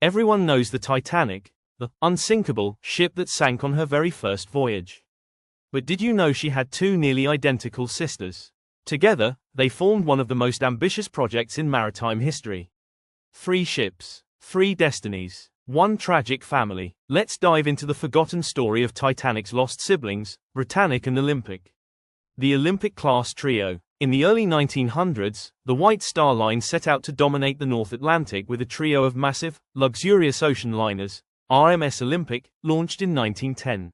Everyone knows the Titanic, the unsinkable ship that sank on her very first voyage. But did you know she had two nearly identical sisters? Together, they formed one of the most ambitious projects in maritime history. 3 ships, 3 destinies, 1 tragic family. Let's dive into the forgotten story of Titanic's lost siblings, Britannic and Olympic. The Olympic-class trio. In the early 1900s, the White Star Line set out to dominate the North Atlantic with a trio of massive, luxurious ocean liners. RMS Olympic, launched in 1910.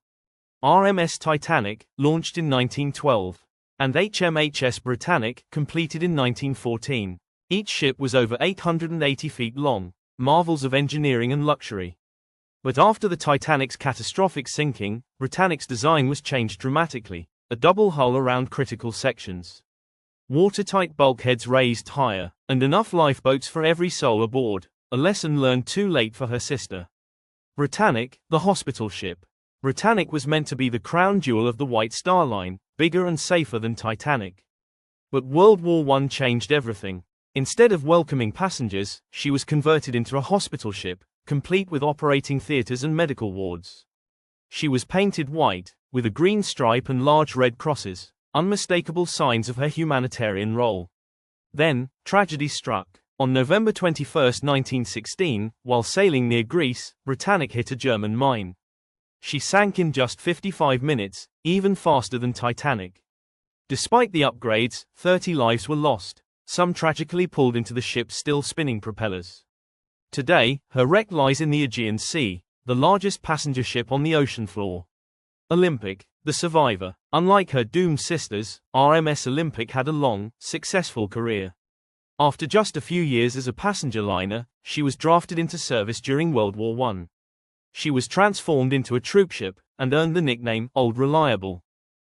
RMS Titanic, launched in 1912. And HMHS Britannic, completed in 1914. Each ship was over 880 feet long, marvels of engineering and luxury. But after the Titanic's catastrophic sinking, Britannic's design was changed dramatically, a double hull around critical sections, watertight bulkheads raised higher, and enough lifeboats for every soul aboard, a lesson learned too late for her sister. Britannic, the hospital ship. Britannic was meant to be the crown jewel of the White Star Line, bigger and safer than Titanic. But World War I changed everything. Instead of welcoming passengers, she was converted into a hospital ship, complete with operating theaters and medical wards. She was painted white, with a green stripe and large red crosses, unmistakable signs of her humanitarian role. Then, tragedy struck. On November 21, 1916, while sailing near Greece, Britannic hit a German mine. She sank in just 55 minutes, even faster than Titanic. Despite the upgrades, 30 lives were lost, some tragically pulled into the ship's still spinning propellers. Today, her wreck lies in the Aegean Sea, the largest passenger ship on the ocean floor. Olympic, the survivor. Unlike her doomed sisters, RMS Olympic had a long, successful career. After just a few years as a passenger liner, she was drafted into service during World War I. She was transformed into a troopship, and earned the nickname Old Reliable.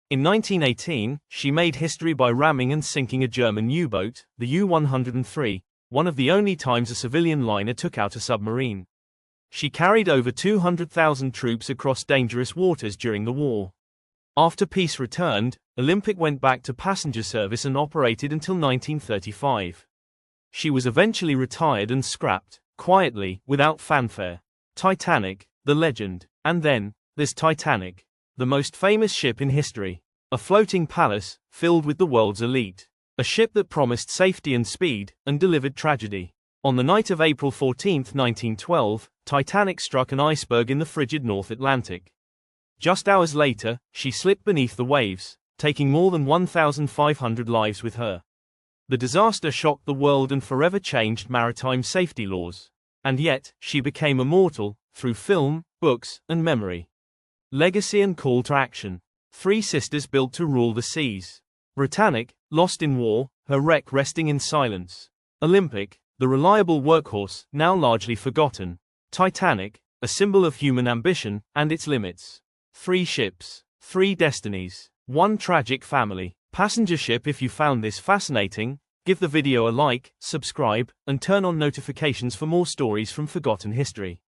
In 1918, she made history by ramming and sinking a German U-boat, the U-103, one of the only times a civilian liner took out a submarine. She carried over 200,000 troops across dangerous waters during the war. After peace returned, Olympic went back to passenger service and operated until 1935. She was eventually retired and scrapped, quietly, without fanfare. Titanic, the legend. And then, there's Titanic, the most famous ship in history. A floating palace, filled with the world's elite. A ship that promised safety and speed, and delivered tragedy. On the night of April 14, 1912, Titanic struck an iceberg in the frigid North Atlantic. Just hours later, she slipped beneath the waves, taking more than 1,500 lives with her. The disaster shocked the world and forever changed maritime safety laws. And yet, she became immortal, through film, books, and memory. Legacy and call to action. 3 sisters built to rule the seas. Britannic, lost in war, her wreck resting in silence. Olympic, the reliable workhorse, now largely forgotten. Titanic, a symbol of human ambition, and its limits. 3 ships, 3 destinies, 1 tragic family. Passenger ship. If you found this fascinating, give the video a like, subscribe, and turn on notifications for more stories from forgotten history.